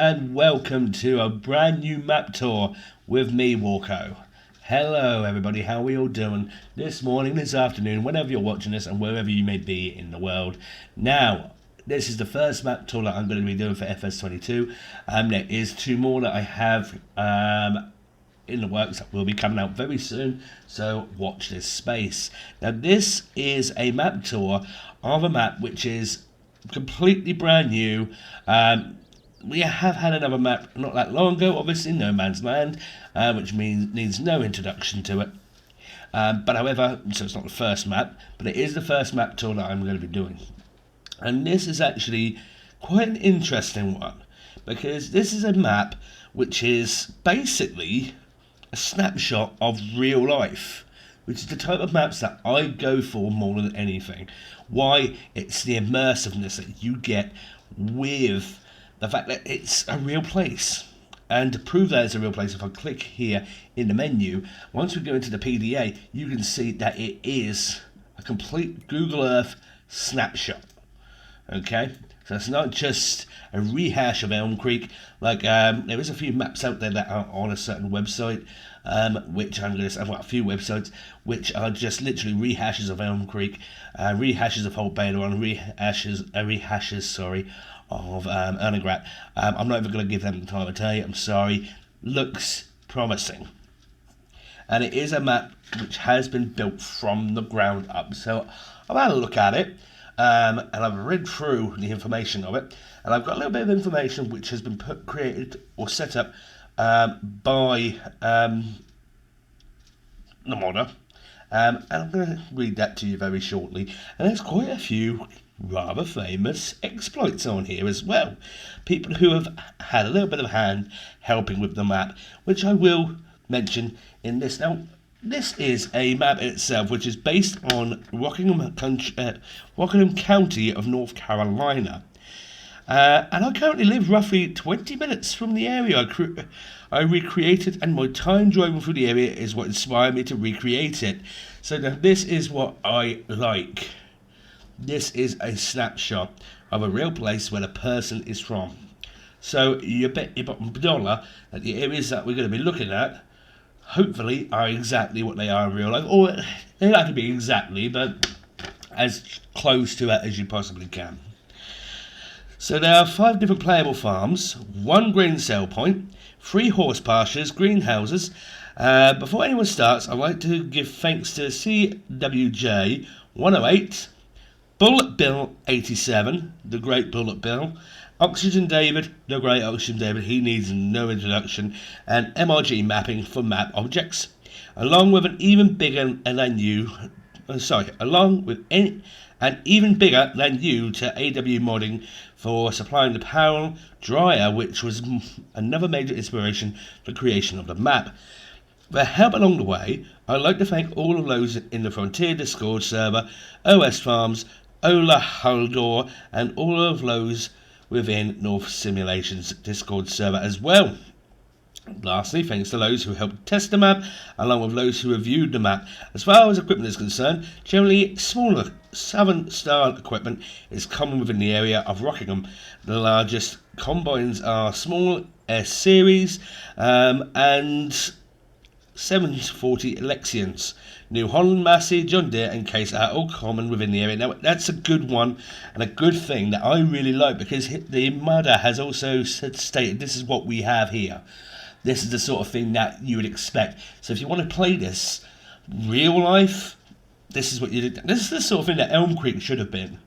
and welcome to a brand new map tour with me, Walko. Hello everybody, how are we all doing this morning, this afternoon, whenever you're watching this and wherever you may be in the world. Now, this is the first map tour that I'm going to be doing for FS22. There is two more that I have in the works that will be coming out very soon, so watch this space. Now this is a map tour of a map which is completely brand new. We have had another map not that long ago, obviously, No Man's Land, which needs no introduction to it. But however, so it's not the first map, but it is the first map tour that I'm going to be doing. And this is actually quite an interesting one, because this is a map which is basically a snapshot of real life, which is the type of maps that I go for more than anything. Why? It's the immersiveness that you get with the fact that it's a real place. And to prove that it's a real place, if I click here in the menu, once we go into the PDA, you can see that it is a complete Google Earth snapshot. Okay, so it's not just a rehash of Elm Creek. Like there is a few maps out there that are on a certain website, which I'm going to say, well, a few websites which are just literally rehashes of Elm Creek, rehashes of Holt Baylor, and rehashes, sorry, of Ernegrat. I'm not even going to give them the time of day. I'm sorry. Looks promising, and it is a map which has been built from the ground up. So I've had a look at it. And I've read through the information of it, and I've got a little bit of information which has been created or set up by the modder, and I'm going to read that to you very shortly. And there's quite a few rather famous exploits on here as well, people who have had a little bit of a hand helping with the map, which I will mention in this. Now, this is a map itself which is based on Rockingham County of North Carolina. And I currently live roughly 20 minutes from the area I recreated, and my time driving through the area is what inspired me to recreate it. So now this is what I like. This is a snapshot of a real place where the person is from. So you bet your bottom dollar that the areas that we're going to be looking at hopefully are exactly what they are in real life, or they don't have to be exactly, but as close to it as you possibly can. So there are 5 different playable farms, 1 grain sell point, 3 horse pastures, greenhouses. Before anyone starts, I'd like to give thanks to CWJ 108, Bullet Bill 87, the Great Bullet Bill, Oxygen David, the Great Oxygen David, he needs no introduction, and MRG for map objects, along with an even bigger than you, an even bigger than you to AW Modding for supplying the power dryer, which was another major inspiration for the creation of the map. For help along the way, I'd like to thank all of those in the Frontier Discord server, OS Farms, Ola Haldor, and all of those within North Simulation's Discord server as well. Lastly, thanks to those who helped test the map, along with those who reviewed the map. As far as equipment is concerned, generally smaller Southern-style equipment is common within the area of Rockingham. The largest combines are small S Series and 740 Alexians. New Holland, Massey, John Deere and Case are all common within the area. Now that's a good one and a good thing that I really like, because the modder has also stated this is what we have here. This is the sort of thing that you would expect. So if you want to play this real life, this is what you did. This is the sort of thing that Elm Creek should have been.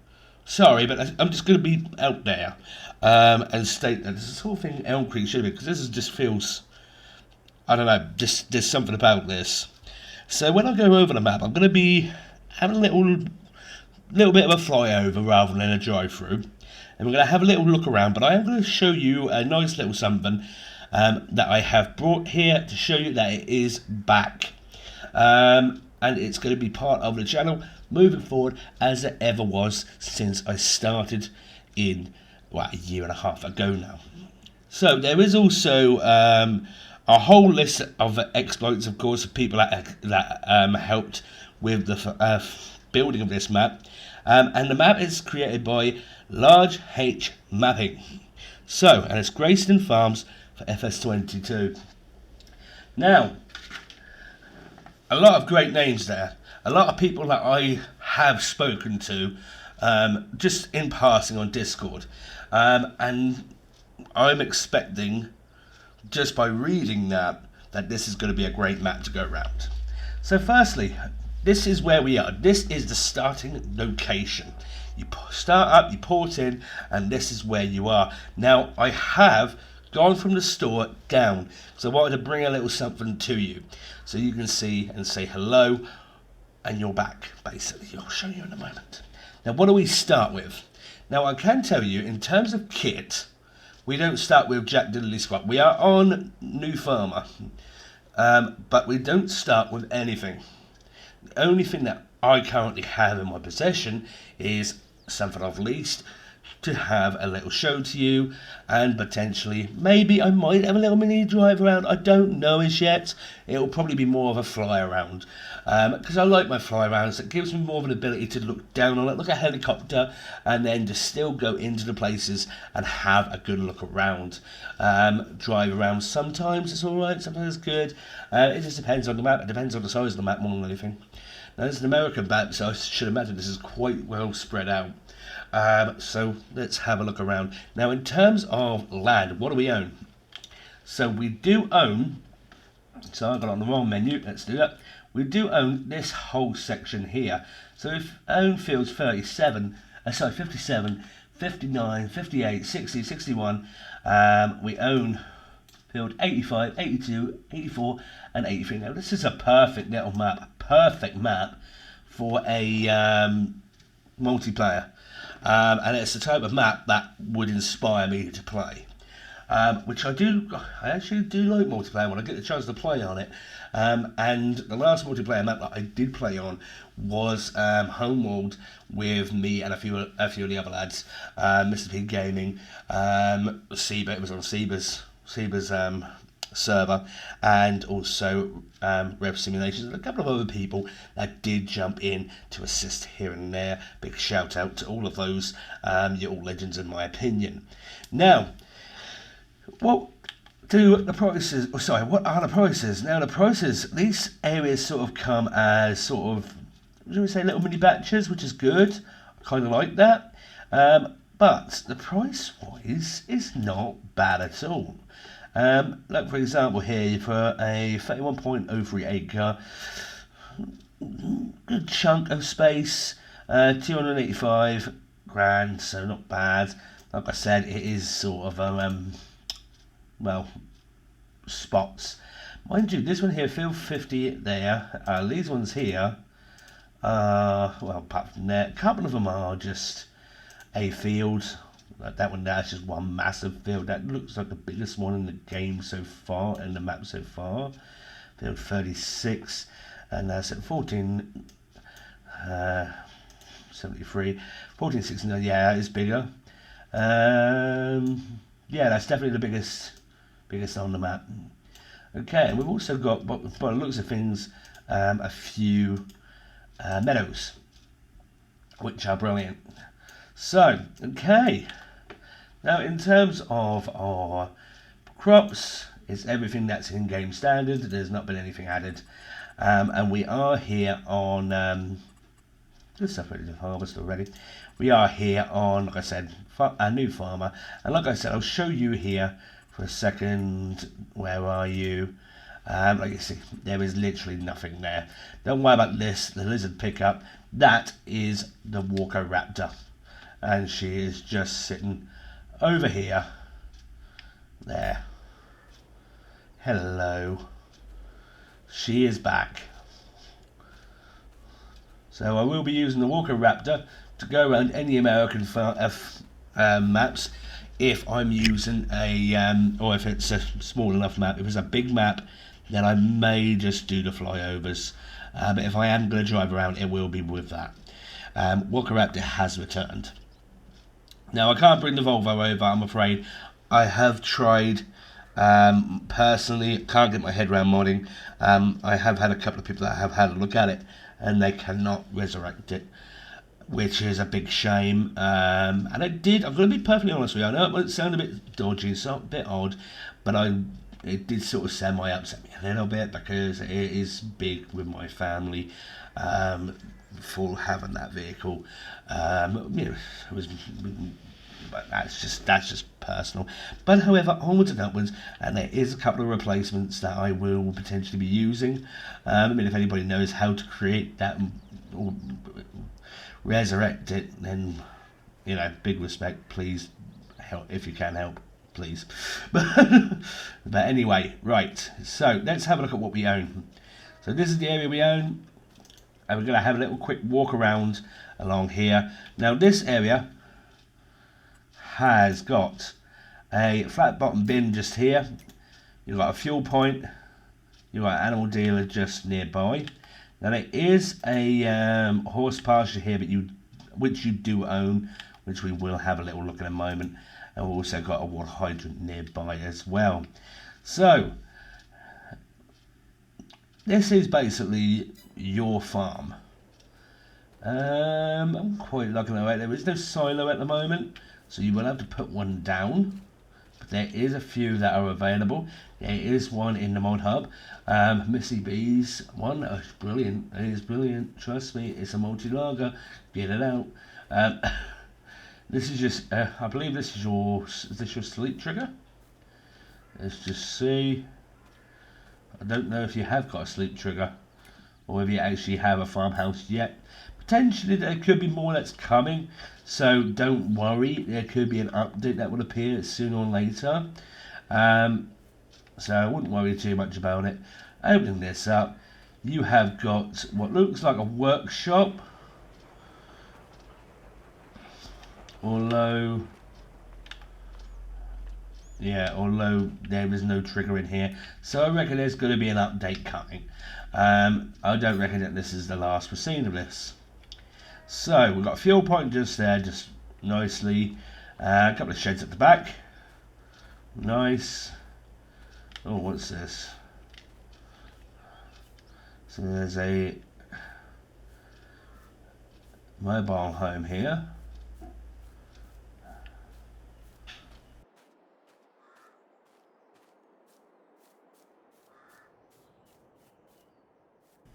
Sorry, but I'm just going to be out there and state that this is the sort of thing Elm Creek should have been, because this just feels, I don't know, just there's something about this. So when I go over the map, I'm going to be having a little bit of a flyover rather than a drive through, and we're going to have a little look around. But I am going to show you a nice little something that I have brought here to show you that it is back, and it's going to be part of the channel moving forward as it ever was since I started in a year and a half ago now. So there is also a whole list of exploits, of course, of people that helped with the building of this map. And the map is created by LargeHMapping. So, and it's GrayStone Farms for FS22. Now, a lot of great names there. A lot of people that I have spoken to just in passing on Discord. And I'm expecting, just by reading that this is going to be a great map to go around. So firstly, this is where we are. This is the starting location. You start up, you port in, and this is where you are. Now, I have gone from the store down, so I wanted to bring a little something to you, so you can see and say hello, and you're back, basically. I'll show you in a moment. Now, what do we start with? Now, I can tell you, in terms of kit, we don't start with Jack Diddley Squat. We are on New Farmer, but we don't start with anything. The only thing that I currently have in my possession is something I've leased to have a little show to you, and potentially, maybe I might have a little mini drive around. I don't know as yet. It'll probably be more of a fly around, because I like my fly arounds. It gives me more of an ability to look down on it, like a helicopter, and then just still go into the places and have a good look around. Drive around, sometimes it's alright, sometimes it's good. It just depends on the map. It depends on the size of the map more than anything. Now, this is an American map, so I should imagine this is quite well spread out. So let's have a look around. Now, in terms of land, what do we own? So we do own, so I got on the wrong menu, let's do that. We do own this whole section here. So if own fields 57, 59, 58, 60, 61, we own field 85, 82, 84, and 83. Now, this is a perfect little map, a perfect map for a multiplayer. And it's the type of map that would inspire me to play. Which I actually do like multiplayer when I get the chance to play on it. And the last multiplayer map that I did play on was Homeworld with me and a few of the other lads. Mr. P Gaming, Seba, it was on Seba's server, and also Rev Simulations, and a couple of other people that did jump in to assist here and there. Big shout out to all of those. You're all legends in my opinion. Now, what are the prices? Now, the prices, these areas sort of come as sort of, should we say, little mini batches, which is good. I kind of like that. But the price wise is not bad at all. Look, for example, here for a 31.03 acre, good chunk of space, 285 grand, so not bad. Like I said, it is sort of spots. Mind you, this one here, field 50 there. These ones here, apart from that, a couple of them are just a field. Like that one there is just one massive field. That looks like the biggest one in the game so far, in the map so far. Field 36, and that's at 14, 73, 1469. Yeah, it's bigger. Yeah, that's definitely the biggest on the map. Okay, and we've also got, by the looks of things, a few meadows, which are brilliant. So, okay. Now, in terms of our crops, it's everything that's in game standard. There's not been anything added, and we are here on good stuff ready to harvest already. We are here on, like I said, a new farmer, and like I said, I'll show you here for a second. Where are you? Like you see, there is literally nothing there. Don't worry about this. The lizard pickup. That is the Walker Raptor, and she is just sitting over here. There. Hello. She is back. So I will be using the Walker Raptor to go around any American maps if I'm using a, or if it's a small enough map. If it's a big map, then I may just do the flyovers. But if I am going to drive around, it will be with that. Walker Raptor has returned. Now, I can't bring the Volvo over, I'm afraid. I have tried, personally, can't get my head around modding. I have had a couple of people that have had a look at it, and they cannot resurrect it. which is a big shame. And I'm going to be perfectly honest with you, I know it might sound a bit dodgy, it's a bit odd, but it did sort of upset me a little bit, because it is big with my family, for having that vehicle. It was, but that's just personal. But however, onwards and upwards, and there is a couple of replacements that I will potentially be using. If anybody knows how to create that or resurrect it, then big respect. Please help if you can help, please. But anyway, right. So let's have a look at what we own. So this is the area we own, and we're going to have a little quick walk around along here. Now this area has got a flat bottom bin just here. You've got a fuel point. You've got an animal dealer just nearby. Now there is a horse pasture here, which you do own, which we will have a little look in a moment. And we've also got a water hydrant nearby as well. So this is basically your farm. I'm quite looking at it. There is no silo at the moment, so you will have to put one down. But there is a few that are available. There is one in the mod hub. Missy B's one. Oh, it's brilliant. It is brilliant. Trust me, it's a multi-lager. Get it out. This is just, I believe this is your sleep trigger? Let's just see. I don't know if you have got a sleep trigger, or if you actually have a farmhouse yet. Potentially there could be more that's coming, so don't worry, there could be an update that will appear sooner or later. So I wouldn't worry too much about it. Opening this up, you have got what looks like a workshop, although there is no trigger in here, so I reckon there's going to be an update coming. I don't reckon that this is the last we've seen of this. So we've got a fuel point just there, just nicely. A couple of sheds at the back. Nice. Oh, what's this? So there's a mobile home here.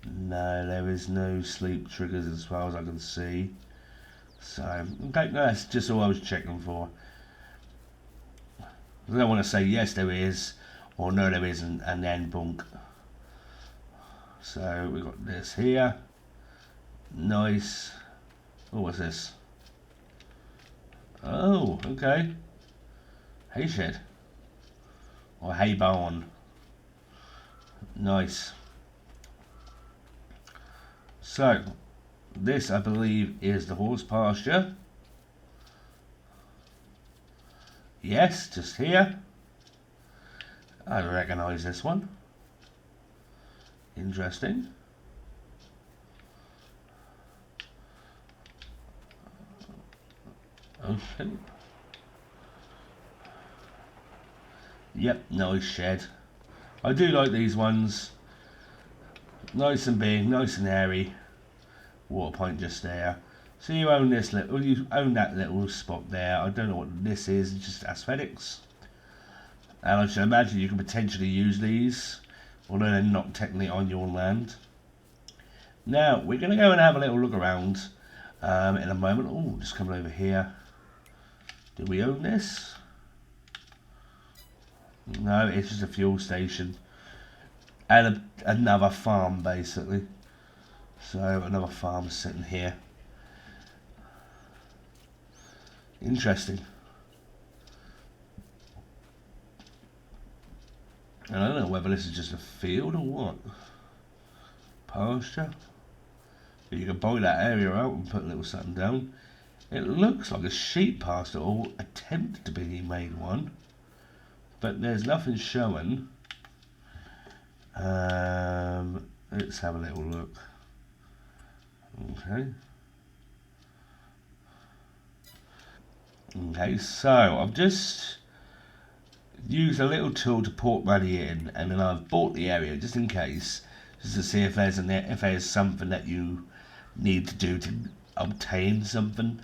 No, there is no sleep triggers as far as I can see. So, okay, no, that's just all I was checking for. I don't want to say yes there is, or no there isn't, and then bunk. So, we've got this here. Nice. Oh, what's this? Oh, okay. Hay shed. Or hay barn. Nice. So, this I believe is the horse pasture. Yes, just here. I recognise this one. Interesting. Okay. Yep, nice shed. I do like these ones. Nice and big, nice and airy. Water point just there. So you own this you own that little spot there. I don't know what this is, it's just aesthetics. And I should imagine you can potentially use these, although they're not technically on your land. Now, we're going to go and have a little look around in a moment. Oh, just coming over here. Do we own this? No, it's just a fuel station. And another farm, basically. So, another farm sitting here. Interesting. I don't know whether this is just a field or what. Pasture. You can buy that area out and put a little something down. It looks like a sheep pasture, or attempted to be made one. But there's nothing showing. Let's have a little look. Okay. Okay, so I've just used a little tool to port money in, and then I've bought the area just in case, just to see if there's something that you need to do to obtain something.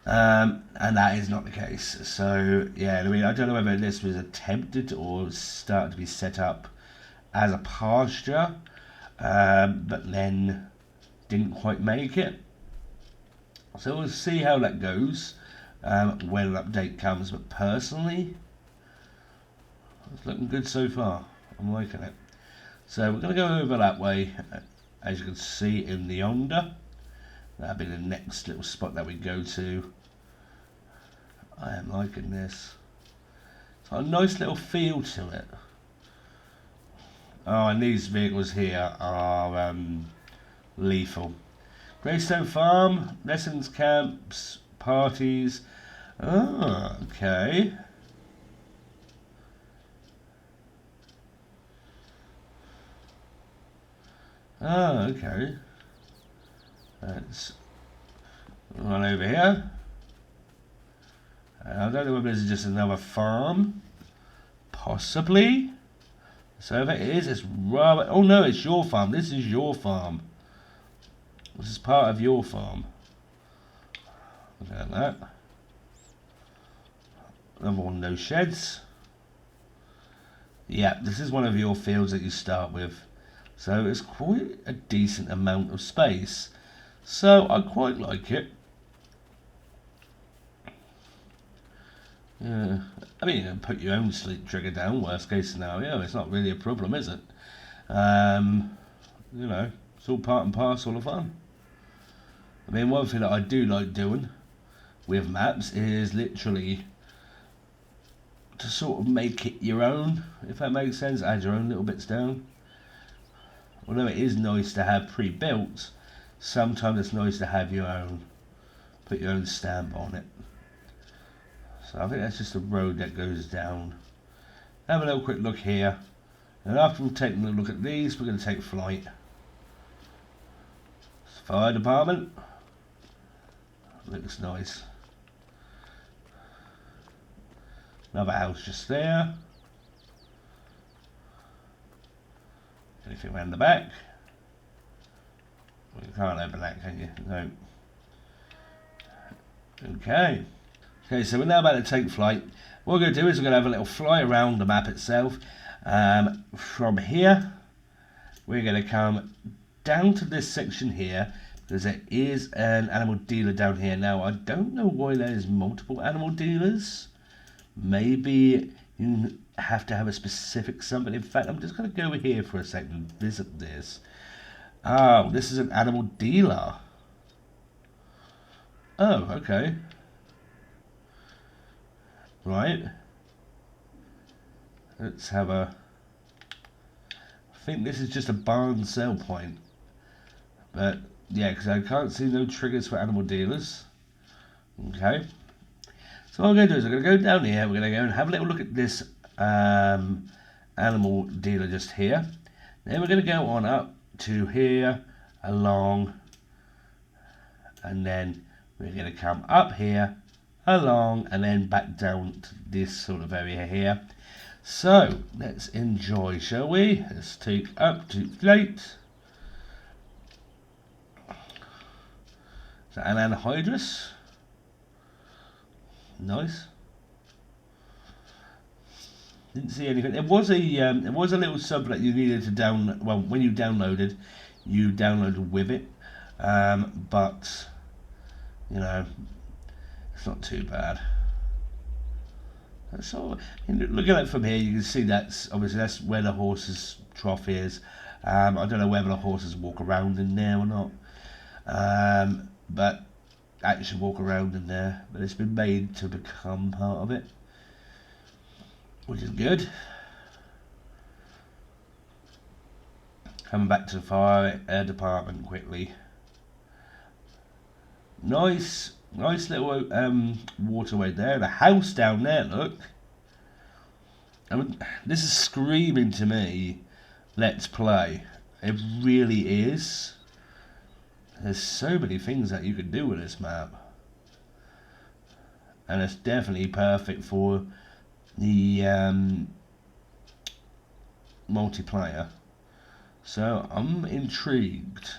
And that is not the case. So yeah, I mean, I don't know whether this was attempted or started to be set up as a pasture, but then didn't quite make it. So we'll see how that goes when an update comes. But personally, it's looking good so far. I'm liking it. So we're going to go over that way, as you can see in the yonder. That'll be the next little spot that we go to. I am liking this. It's got a nice little feel to it. Oh, and these vehicles here are lethal. GrayStone Farm, lessons, camps, parties. Oh, okay. Oh, okay. Let's run over here. I don't know whether this is just another farm. Possibly. So if it is, it's rather... Oh no, it's your farm. This is your farm. This is part of your farm. Look at that. Another one of those sheds. Yeah, this is one of your fields that you start with. So it's quite a decent amount of space. So I quite like it. Yeah, I mean, you put your own sleep trigger down, worst case scenario, it's not really a problem, is it? You know, it's all part and parcel of fun. I mean, one thing that I do like doing with maps is literally to sort of make it your own, if that makes sense, add your own little bits down. Although it is nice to have pre-built, sometimes it's nice to have your own, put your own stamp on it. So I think that's just a road that goes down. Have a little quick look here. And after we've taken a look at these, we're going to take flight. Fire department. Looks nice. Another house just there. Anything around the back? Well, you can't open that, can you? No. Okay. Okay, so we're now about to take flight. What we're going to do is we're going to have a little fly around the map itself. From here, we're going to come down to this section here, because there is an animal dealer down here. Now, I don't know why there's multiple animal dealers. Maybe you have to have a specific something. In fact, I'm just going to go over here for a second and visit this. Oh, this is an animal dealer. Oh, okay. Right. Let's have a... I think this is just a barn sell point. But, yeah, because I can't see no triggers for animal dealers. Okay. So what I'm going to do is I'm going to go down here. We're going to go and have a little look at this animal dealer just here. Then we're going to go on up to here, along, and then we're going to come up here, along, and then back down to this sort of area here. So let's enjoy, shall we? Let's take up to flight. Is that an anhydrous? Nice. Didn't see anything. It was a little sub that you needed to down. Well, when you downloaded with it, but you know, it's not too bad. So, looking at it from here, you can see that's where the horse's trough is. I don't know whether the horses walk around in there or not, but actually walk around in there. But it's been made to become part of it, which is good. Coming back to the fire department quickly. Nice little waterway there. The house down there, look. I mean, this is screaming to me, let's play. It really is. There's so many things that you can do with this map. And it's definitely perfect for the multiplayer. So I'm intrigued.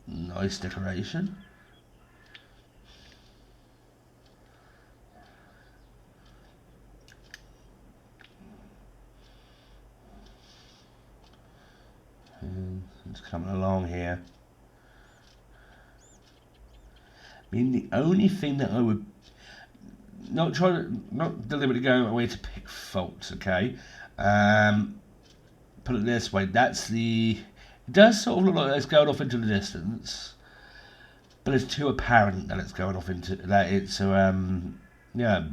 Nice decoration. And it's coming along here. I mean, the only thing that I would not deliberately go away to pick faults, okay? Put it this way, it does sort of look like it's going off into the distance, but it's too apparent that it's going off into that. Yeah,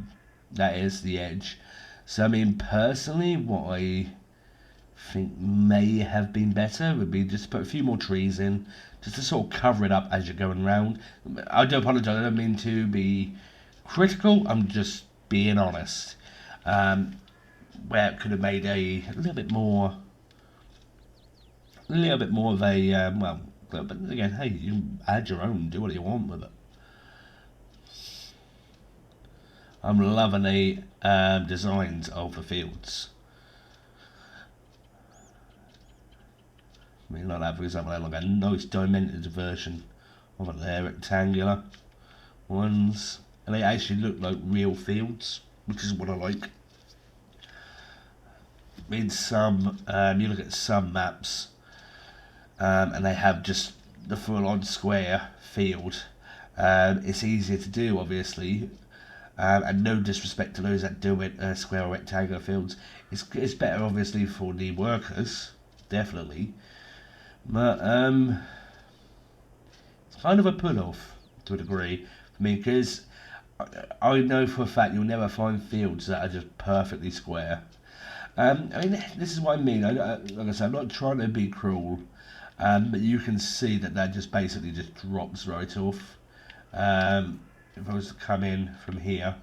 that is the edge. So I mean, personally, what I think may have been better would be just put a few more trees in, just to sort of cover it up as you're going round. I do apologise, I don't mean to be critical, I'm just being honest. Where it could have made a little bit more of a, well, but again, hey, you add your own, do what you want with it. I'm loving the designs of the fields. I mean, like that, for example, like a nice dimensioned version of it there, rectangular ones, and they actually look like real fields, which is what I like. In some, you look at some maps, and they have just the full-on square field. It's easier to do, obviously, and no disrespect to those that do it square or rectangular fields. It's better, obviously, for the workers, definitely. But it's kind of a put-off to a degree for me, because I know for a fact you'll never find fields that are just perfectly square. I mean, this is what I mean. Like I said, I'm not trying to be cruel, but you can see that just basically just drops right off. If I was to come in from here,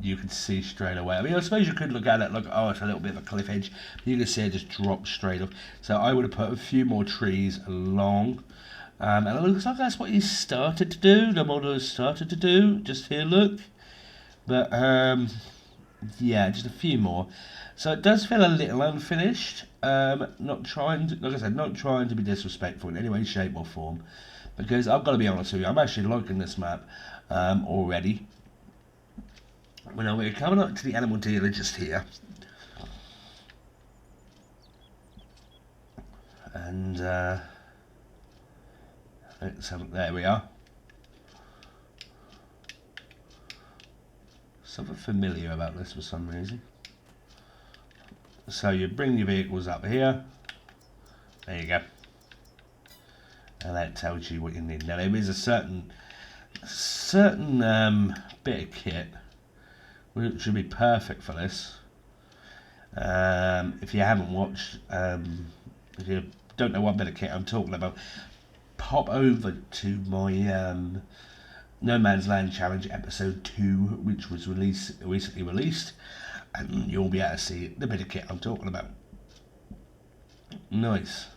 you could see straight away. I mean, I suppose you could look at it like, oh, it's a little bit of a cliff edge. You can see it just drops straight off. So I would have put a few more trees along. And it looks like that's what he started to do. The model has started to do. Just here, look. But, yeah, just a few more. So it does feel a little unfinished. Not trying to, like I said, not trying to be disrespectful in any way, shape or form. Because I've got to be honest with you, I'm actually liking this map already. Well, we're coming up to the animal dealer just here. And there we are. Something familiar about this for some reason. So you bring your vehicles up here. There you go. And that tells you what you need. Now there is a certain bit of kit which should be perfect for this. If you haven't watched, if you don't know what bit of kit I'm talking about, pop over to my No Man's Land Challenge episode 2, which was recently released, and you'll be able to see the bit of kit I'm talking about. Nice.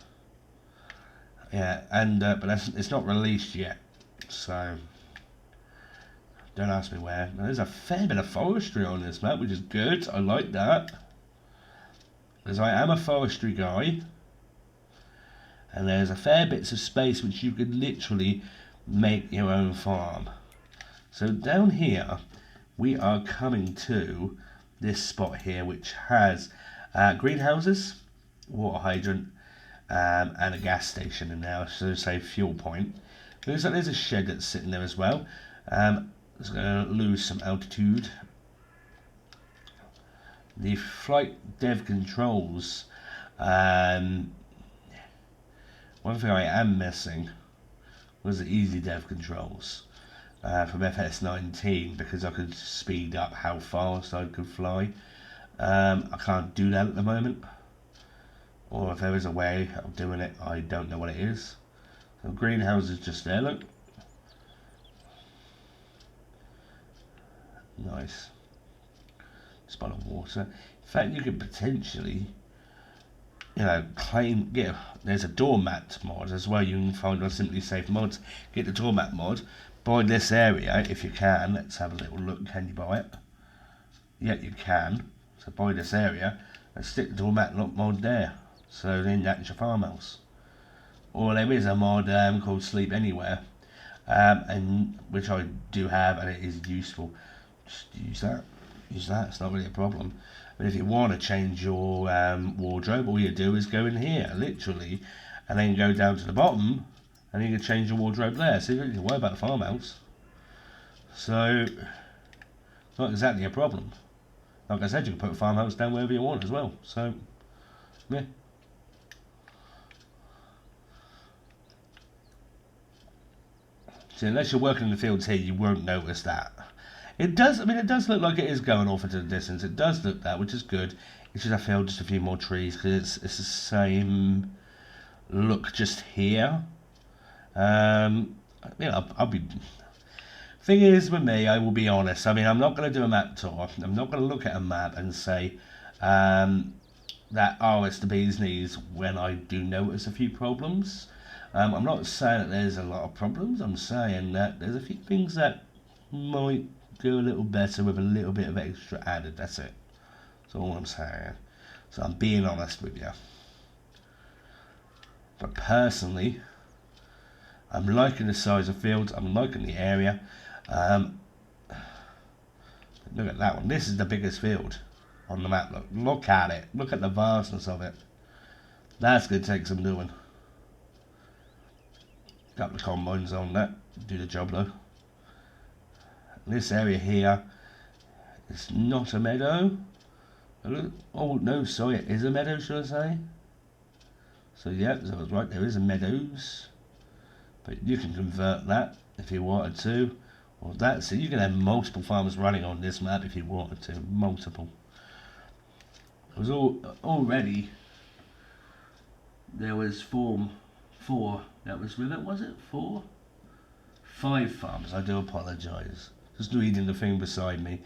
Yeah, and but it's not released yet, so don't ask me where. Now, there's a fair bit of forestry on this map, which is good. I like that, because I am a forestry guy, and there's a fair bits of space which you could literally make your own farm. So down here we are coming to this spot here, which has greenhouses, water hydrant, and a gas station in there, so say fuel point. There's a shed that's sitting there as well. It's going to lose some altitude. The flight dev controls, one thing I am missing was the easy dev controls from FS19, because I could speed up how fast I could fly. I can't do that at the moment, or if there is a way of doing it, I don't know what it is. So greenhouse is just there, look. Nice. Spot of water. In fact, you could potentially, there's a doormat mod as well. You can find on Simply Safe Mods. Get the doormat mod. Buy this area if you can. Let's have a little look. Can you buy it? Yeah, you can. So buy this area and stick the doormat mod there. So then that's your farmhouse. or there is a mod called Sleep Anywhere, and which I do have, and it is useful. Just use that. It's not really a problem. But if you want to change your wardrobe, all you do is go in here, literally, and then go down to the bottom, and you can change your wardrobe there. So you don't need to worry about the farmhouse. So it's not exactly a problem. Like I said, you can put a farmhouse down wherever you want as well. So yeah. So unless you're working in the fields here, you won't notice that. It does. I mean, it does look like it is going off into the distance. It does look that, which is good. It's just I feel just a few more trees because it's the same look just here. I'll be. Thing is, with me, I will be honest. I mean, I'm not going to do a map tour. I'm not going to look at a map and say that it's the bee's knees when I do notice a few problems. I'm not saying that there's a lot of problems. I'm saying that there's a few things that might go a little better with a little bit of extra added. That's it. That's all I'm saying. So I'm being honest with you. But personally, I'm liking the size of fields. I'm liking the area. Look at that one. This is the biggest field on the map. Look at it. Look at the vastness of it. That's going to take some doing. Couple of combines on that. Do the job though. This area here is not a meadow. Oh no, sorry, it is a meadow, should I say? So yeah, so I was right, there is a meadows. But you can convert that if you wanted to. Or that, so you can have multiple farmers running on this map if you wanted to. Multiple. It was already there was four that was with it, was it? 4? 5 farmers, I do apologise. Just reading the thing beside me,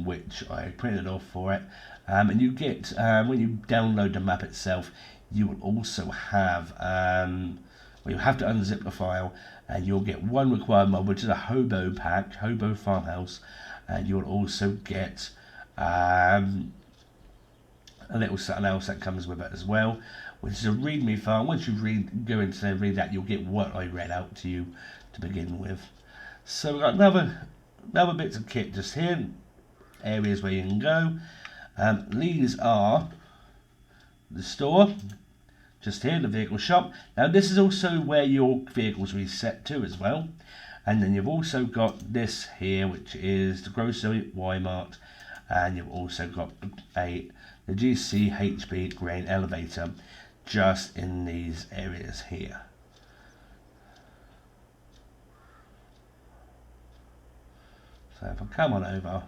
which I printed off for it. And you get, when you download the map itself, you will also have, you have to unzip the file, and you'll get one required mod, which is a hobo pack, hobo farmhouse, and you'll also get a little something else that comes with it as well, which is a readme file. Once you go into there and read that, you'll get what I read out to you to begin with. So we've got another bits of kit just here, areas where you can go. These are the store, just here, the vehicle shop. Now this is also where your vehicles reset to as well. And then you've also got this here, which is the grocery Y-Mart, and you've also got the GCHB grain elevator just in these areas here. So if I come on over,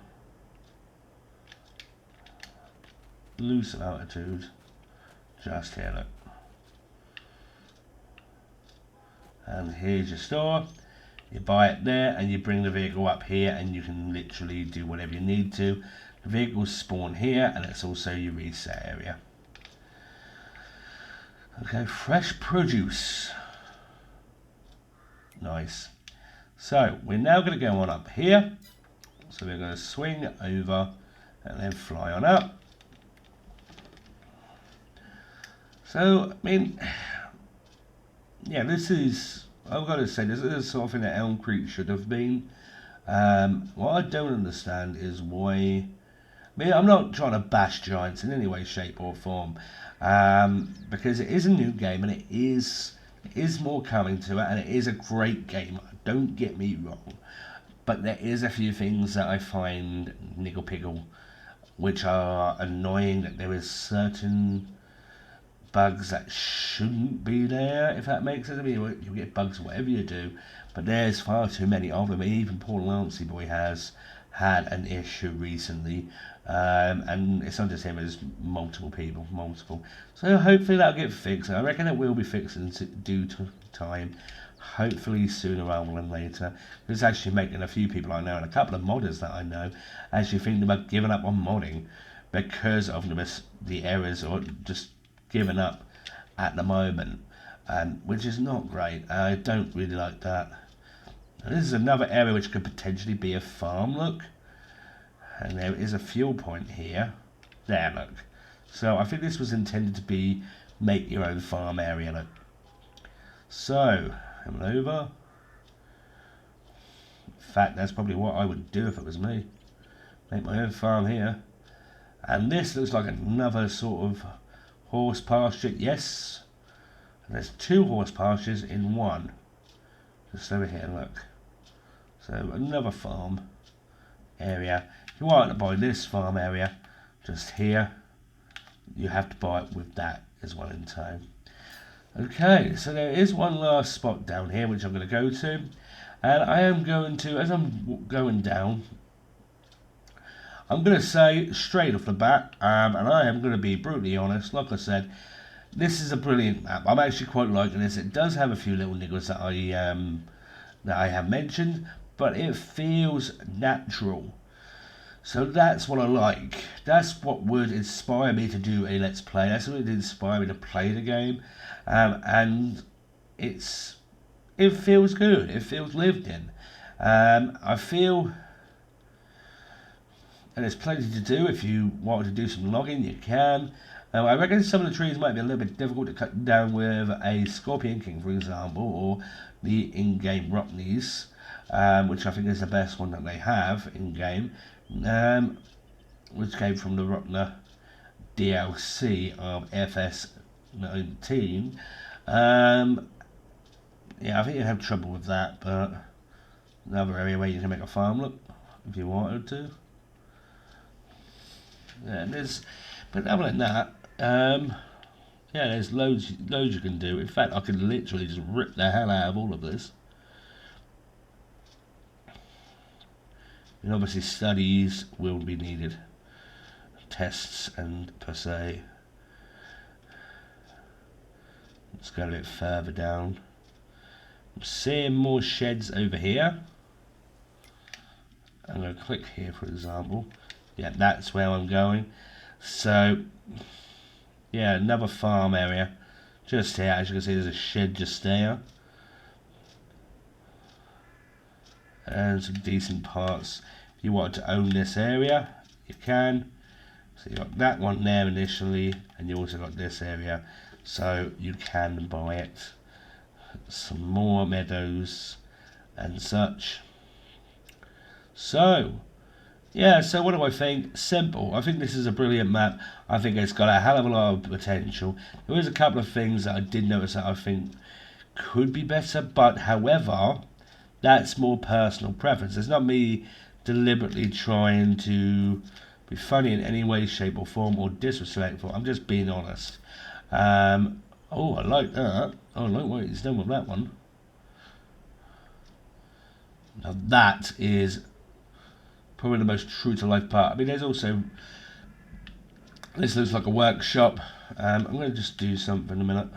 loose of altitude, just here, look. And here's your store. You buy it there and you bring the vehicle up here and you can literally do whatever you need to. The vehicles spawn here and it's also your reset area. Okay, fresh produce. Nice. So we're now going to go on up here. So we're going to swing over and then fly on up. So, I mean, yeah, this is, I've got to say, this is something that Elm Creek should have been. What I don't understand is why, I mean, I'm not trying to bash Giants in any way, shape or form, because it is a new game and it is more coming to it and it is a great game, don't get me wrong, but there is a few things that I find niggle-piggle, which are annoying, that there is certain bugs that shouldn't be there, if that makes sense. I mean, you get bugs whatever you do, but there's far too many of them. Even poor Lancy boy has had an issue recently, and it's not just him, it's multiple people, so hopefully that'll get fixed. I reckon it will be fixed in due to time, hopefully sooner rather than later. It's actually making a few people I know and a couple of modders that I know actually thinking about giving up on modding because of the errors, or just giving up at the moment, which is not great. I don't really like that. And this is another area which could potentially be a farm, look, and there is a fuel point here, there, look. So I think this was intended to be make your own farm area, look. So, coming over. In fact, that's probably what I would do if it was me. Make my own farm here. And this looks like another sort of horse pasture. Yes. And there's 2 horse pastures in one. Just over here, look. So another farm area. If you want to buy this farm area, just here, you have to buy it with that as well in tow. Okay, so there is one last spot down here which I'm going to go to. And I am going to, as I'm going down, I'm going to say straight off the bat, and I am going to be brutally honest, like I said, this is a brilliant map. I'm actually quite liking this. It does have a few little niggles that I have mentioned, but it feels natural. So that's what I like. That's what would inspire me to do a Let's Play. That's what would inspire me to play the game. And it feels good. It feels lived in. I feel... And there's plenty to do. If you want to do some logging, you can. I reckon some of the trees might be a little bit difficult to cut down with a Scorpion King, for example, or the in-game Rockneys, which I think is the best one that they have in-game, which came from the Rockner DLC of FS22. Yeah, I think you have trouble with that, but another area where you can make a farm look, if you wanted to. Yeah, but other than that, yeah, there's loads you can do. In fact, I could literally just rip the hell out of all of this. And obviously studies will be needed. Tests and per se. Let's go a bit further down. I'm seeing more sheds over here. I'm going to click here, for example. Yeah, that's where I'm going. So, yeah, another farm area. Just here, as you can see, there's a shed just there. And some decent parts. If you want to own this area, you can. So you got that one there initially, and you also got this area. So you can buy it. Some more meadows and such. So, yeah, so what do I think? Simple. I think this is a brilliant map. I think it's got a hell of a lot of potential. There is a couple of things that I did notice that I think could be better, but however, that's more personal preference. It's not me deliberately trying to be funny in any way, shape or form or disrespectful. I'm just being honest. Oh, I like that. I like what he's done with that one. Now that is probably the most true to life part. I mean, there's also, this looks like a workshop. I'm going to just do something in a minute.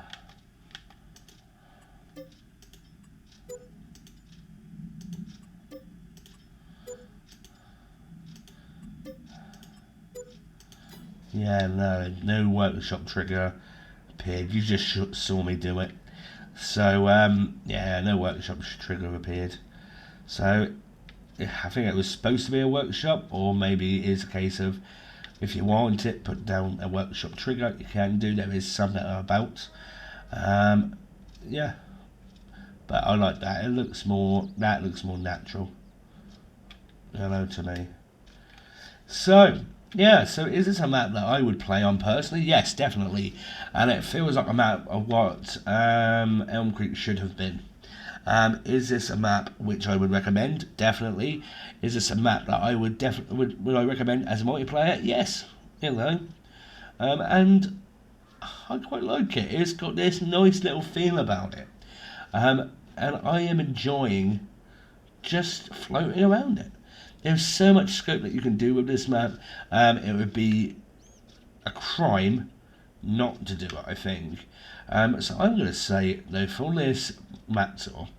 Yeah, no workshop trigger appeared. You just saw me do it. So, yeah, no workshop trigger appeared. So, I think it was supposed to be a workshop, or maybe it is a case of if you want it, put down a workshop trigger. You can do. There is some that are about. Yeah, but I like that. It looks more. That looks more natural. Hello to me. So. Yeah, so is this a map that I would play on personally? Yes, definitely. And it feels like a map of what Elm Creek should have been. Is this a map which I would recommend? Definitely. Is this a map that I would definitely would I recommend as a multiplayer? Yes. You know. And I quite like it. It's got this nice little feel about it. And I am enjoying just floating around it. There's so much scope that you can do with this map. It would be a crime not to do it, I think. So I'm going to say, though, for this map tour,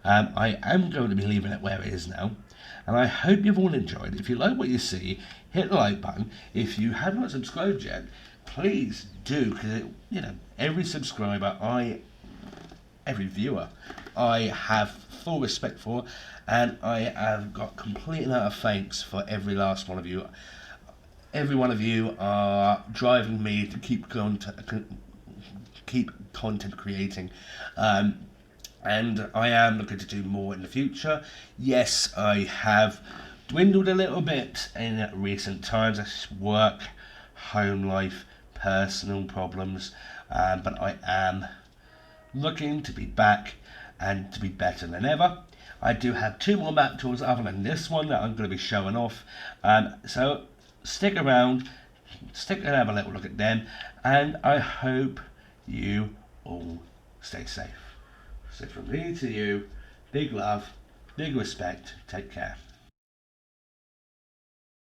I am going to be leaving it where it is now. And I hope you've all enjoyed. If you like what you see, hit the like button. If you have not subscribed yet, please do, because you know, every subscriber, every viewer, I have full respect for, and I have got complete and utter thanks for every last one of you. Every one of you are driving me to keep content creating. and I am looking to do more in the future. Yes, I have dwindled a little bit in recent times. That's work, home life, personal problems, but I am looking to be back and to be better than ever. I do have 2 more map tools other than this one that I'm going to be showing off, so stick around, stick and have a little look at them, and I hope you all stay safe. So from me to you, big love, big respect, take care.